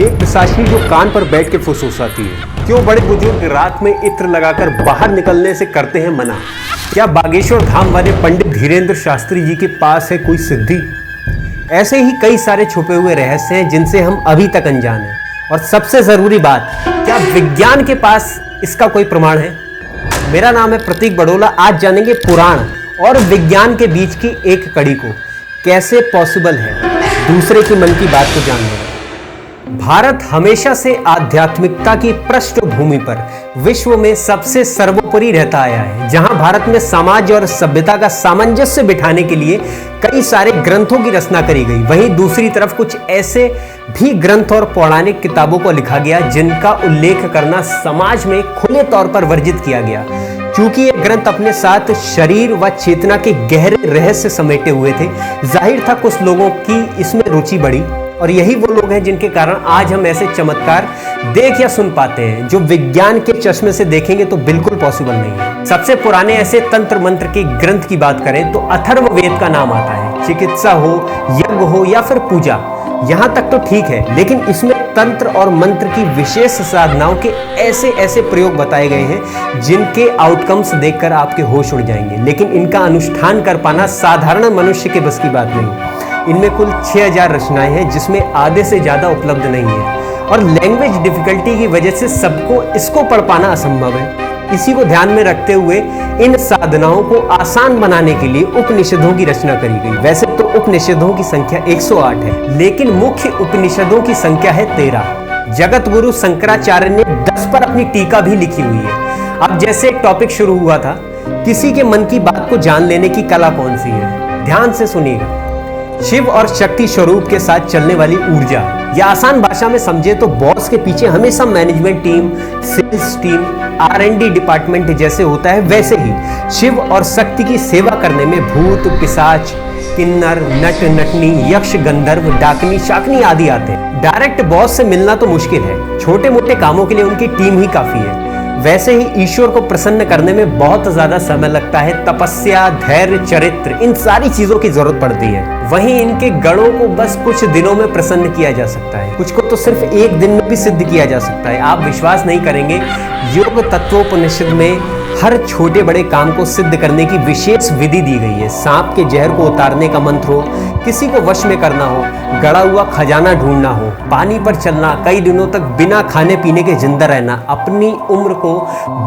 एक पिशाचिनी जो कान पर बैठ के फुसफुसाती है। क्यों बड़े बुजुर्ग रात में इत्र लगाकर बाहर निकलने से करते हैं मना? क्या बागेश्वर धाम वाले पंडित धीरेन्द्र शास्त्री जी के पास है कोई सिद्धि? ऐसे ही कई सारे छुपे हुए रहस्य हैं जिनसे हम अभी तक अनजान हैं। और सबसे जरूरी बात, क्या विज्ञान के पास इसका कोई प्रमाण है? मेरा नाम है प्रतीक बड़ोला। आज जानेंगे पुराण और विज्ञान के बीच की एक कड़ी को। कैसे पॉसिबल है दूसरे की मन की बात को जानना? भारत हमेशा से आध्यात्मिकता की पृष्ठभूमि पर विश्व में सबसे सर्वोपरि रहता आया है। जहां भारत में समाज और सभ्यता का सामंजस्य बिठाने के लिए कई सारे ग्रंथों की रचना करी गई, वहीं दूसरी तरफ कुछ ऐसे भी ग्रंथ और पौराणिक किताबों को लिखा गया जिनका उल्लेख करना समाज में खुले तौर पर वर्जित किया गया। क्योंकि ये ग्रंथ अपने साथ शरीर व चेतना के गहरे रहस्य समेटे हुए थे, जाहिर था कुछ लोगों की इसमें रुचि बढ़ी और यही वो लोग हैं जिनके कारण आज हम ऐसे चमत्कार देख या सुन पाते हैं जो विज्ञान के चश्मे से देखेंगे तो बिल्कुल पॉसिबल नहीं है। सबसे पुराने ऐसे तंत्र मंत्र के ग्रंथ की बात करें तो अथर्ववेद का नाम आता है। चिकित्सा हो, यज्ञ हो या फिर पूजा, यहाँ तक तो ठीक है, लेकिन इसमें तंत्र और मंत्र की विशेष साधनाओं के ऐसे ऐसे प्रयोग बताए गए हैं जिनके आउटकम्स देखकर आपके होश उड़ जाएंगे, लेकिन इनका अनुष्ठान कर पाना साधारण मनुष्य के बस की बात नहीं। इनमें कुल 6000 रचनाएं हैं जिसमें आधे से ज्यादा उपलब्ध नहीं है और लैंग्वेज डिफिकल्टी की वजह से सबको इसको पढ़ पाना असंभव है। इसी को ध्यान में रखते हुए इन साधनाओं को आसान बनाने के लिए उपनिषदों की रचना करी गई। वैसे तो उपनिषदों की संख्या 108 है, लेकिन मुख्य उपनिषदों की संख्या है 13। जगत गुरु शंकराचार्य ने 10 पर अपनी टीका भी लिखी हुई है। अब जैसे एक टॉपिक शुरू हुआ था, किसी के मन की बात को जान लेने की कला कौन सी है? ध्यान से सुनिएगा। शिव और शक्ति स्वरूप के साथ चलने वाली ऊर्जा, या आसान भाषा में समझे तो बॉस के पीछे हमेशा management team, sales team, R&D department जैसे होता है, वैसे ही शिव और शक्ति की सेवा करने में भूत, पिशाच, किन्नर, नट, नटनी, यक्ष, गंधर्व, डाकनी, शाकनी आदि आते हैं। डायरेक्ट बॉस से मिलना तो मुश्किल है, छोटे मोटे कामों के लिए उनकी टीम ही काफी है। वैसे ही ईश्वर को प्रसन्न करने में बहुत ज्यादा समय लगता है। तपस्या, धैर्य, चरित्र, इन सारी चीजों की जरूरत पड़ती है। वहीं इनके गणों को बस कुछ दिनों में प्रसन्न किया जा सकता है, कुछ को तो सिर्फ एक दिन में भी सिद्ध किया जा सकता है। आप विश्वास नहीं करेंगे, योग तत्वोपनिषद में हर छोटे बड़े काम को सिद्ध करने की विशेष विधि दी गई है। सांप के जहर को उतारने का मंत्र हो, किसी को वश में करना हो, गड़ा हुआ खजाना ढूंढना हो, पानी पर चलना, कई दिनों तक बिना खाने पीने के जिंदा रहना, अपनी उम्र को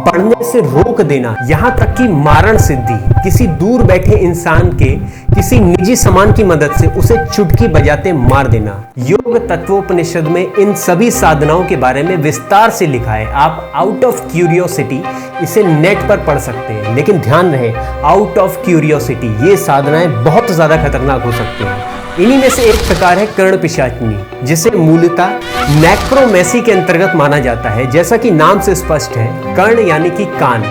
बढ़ने से रोक देना, यहाँ तक कि मारण सिद्धि, किसी दूर बैठे इंसान के किसी निजी सामान की मदद से उसे चुटकी बजाते मार देना। योग तत्वोपनिषद में इन सभी साधनाओं के बारे में विस्तार से लिखा है। आप आउट ऑफ क्यूरियोसिटी इसे नेट पर पढ़ सकते हैं, लेकिन ध्यान रहे, आउट ऑफ क्यूरियोसिटी ये साधनाएं बहुत ज्यादा खतरनाक हो सकती हैं। इन्हीं में से एक प्रकार है कर्ण पिशाचिनी, जिसे मूलतः नेक्रोमेसी के अंतर्गत माना जाता है। जैसा कि नाम से स्पष्ट है, कर्ण यानी कि कान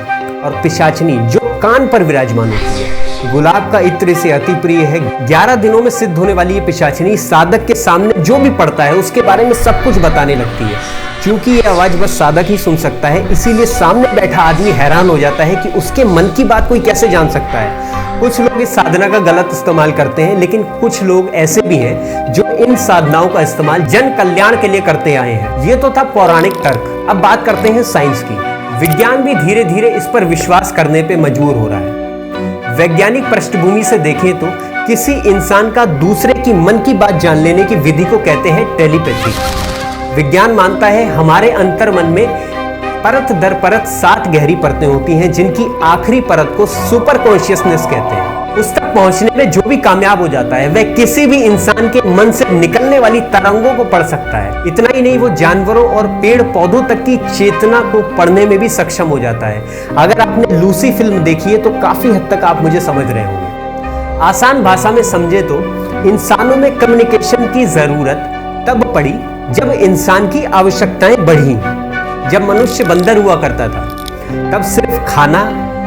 और पिशाचिनी जो कान पर विराजमान होती है। गुलाब का इत्र इसे अति प्रिय है। 11 दिनों में सिद्ध होने वाली ये पिशाचिनी साधक के सामने जो भी पड़ता है उसके बारे में सब कुछ बताने लगती है। क्योंकि ये आवाज बस साधक ही सुन सकता है, इसीलिए सामने बैठा आदमी हैरान हो जाता है कि उसके मन की बात कोई कैसे जान सकता है। कुछ लोग इस साधना का गलत इस्तेमाल करते हैं, लेकिन कुछ लोग ऐसे भी हैं जो इन साधनाओं का इस्तेमाल जन कल्याण के लिए करते आए हैं। ये तो था पौराणिक तर्क। अब बात करते हैं साइंस की। विज्ञान भी धीरे धीरे इस पर विश्वास करने पर मजबूर हो रहा है। वैज्ञानिक पृष्ठभूमि से देखें तो किसी इंसान का दूसरे की मन की बात जान लेने की विधि को कहते हैं टेलीपैथी। विज्ञान मानता है हमारे अंतर्मन में परत दर परत 7 गहरी परतें होती हैं, जिनकी आखिरी परत को सुपर कॉन्शियसनेस कहते हैं। उस तक पहुंचने में जो भी कामयाब हो जाता है वह किसी भी इंसान के मन से निकलने वाली तरंगों को पढ़ सकता है। इतना ही नहीं, वो जानवरों और पेड़ पौधों तक की चेतना को पढ़ने में भी सक्षम हो जाता है। अगर आपने लूसी फिल्म देखी है तो काफी हद तक आप मुझे समझ रहे होंगे। आसान भाषा में समझे तो इंसानों में कम्युनिकेशन की जरूरत तब पड़ी जब इंसान की आवश्यकताएं बढ़ी। जब मनुष्य बंदर हुआ करता था तब सिर्फ खाना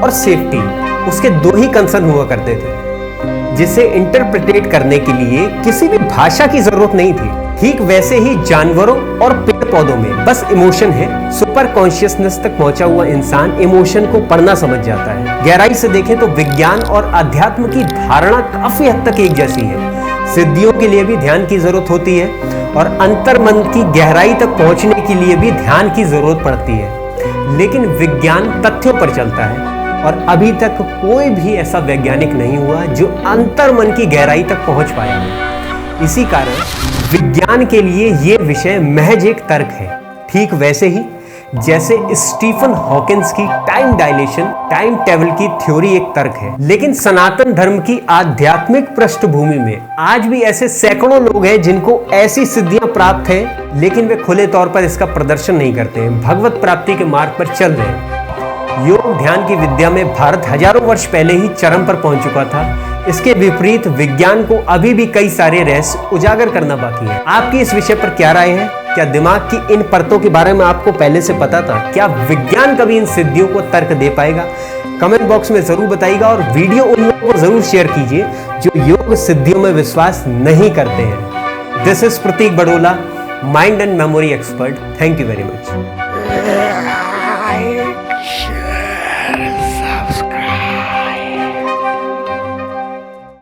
और सेफ्टी उसके 2 ही कंसर्न हुआ करते थे, जिसे इंटरप्रिटेट करने के लिए किसी भी भाषा की जरूरत नहीं थी। ठीक वैसे ही जानवरों और पेड़ पौधों में बस इमोशन है। सुपर कॉन्शियसनेस तक पहुंचा हुआ इंसान इमोशन को पढ़ना समझ जाता है। गहराई से देखें तो विज्ञान और अध्यात्म की धारणा काफी हद तक एक जैसी है। सिद्धियों के लिए भी ध्यान की जरूरत होती है और अंतर्मन की गहराई तक पहुंचने के लिए भी ध्यान की जरूरत पड़ती है। लेकिन विज्ञान तथ्यों पर चलता है और अभी तक कोई भी ऐसा वैज्ञानिक नहीं हुआ जो अंतर्मन की गहराई तक पहुंच पाया। इसी कारण विज्ञान के लिए यह विषय महज एक तर्क है, ठीक वैसे ही जैसे स्टीफन हॉकिंस की टाइम डायलेशन, टाइम ट्रैवल की थ्योरी एक तर्क है। लेकिन सनातन धर्म की आध्यात्मिक पृष्ठभूमि में आज भी ऐसे सैकड़ों लोग हैं जिनको ऐसी सिद्धियां प्राप्त हैं, लेकिन वे खुले तौर पर इसका प्रदर्शन नहीं करते हैं, भगवत प्राप्ति के मार्ग पर चल रहे हैं। योग ध्यान की विद्या में भारत हजारों वर्ष पहले ही चरम पर पहुंच चुका था। इसके विपरीत विज्ञान को अभी भी कई सारे रहस्य उजागर करना बाकी है। आपकी इस विषय पर क्या राय है? क्या दिमाग की इन परतों के बारे में आपको पहले से पता था? क्या विज्ञान कभी इन सिद्धियों को तर्क दे पाएगा? कमेंट बॉक्स में जरूर बताइएगा और वीडियो उन लोगों को जरूर शेयर कीजिए जो योग सिद्धियों में विश्वास नहीं करते हैं। This is Prateek Badola, mind and memory expert. Thank you very much.